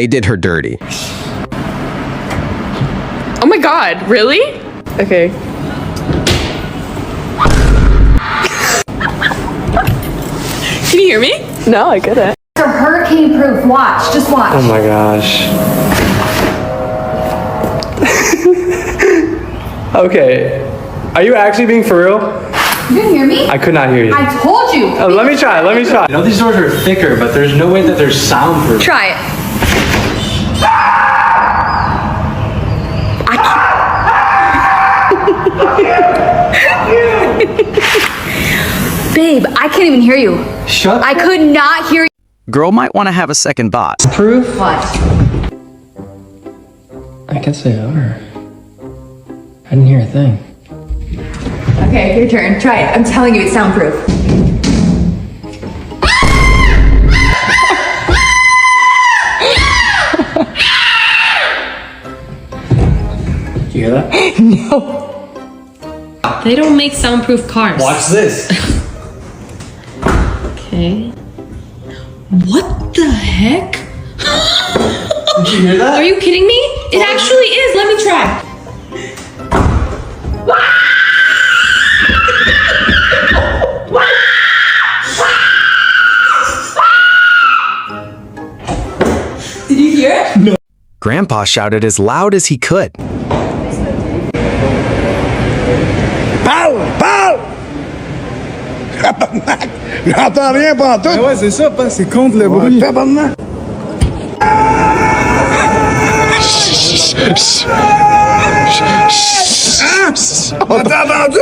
they did her dirty. Oh my god, really? Okay. Can you hear me? No, I couldn't. They're hurricane proof. Watch. Just watch. Oh my gosh. Okay. Are you actually being for real? You didn't hear me? I could not hear you. I told you. Let me try. I know these doors are thicker, but there's no way that they're soundproof. Try it. Babe, I can't even hear you. Shut I could not hear you. Girl might want to have a second boss. Proof? What? I guess they are. I didn't hear a thing. Okay, your turn. Try it. I'm telling you, it's soundproof. Did you hear that? No. They don't make soundproof cars. Watch this. Okay. What the heck? Did you hear that? Are you kidding me? It actually is. Let me try. Did you hear it? No. Grandpa shouted as loud as he could. Parle! Parle! Tabarnak! J'entends rien pantoute! Ouais, c'est ça, c'est contre le bruit. Tabarnak! On t'a entendu?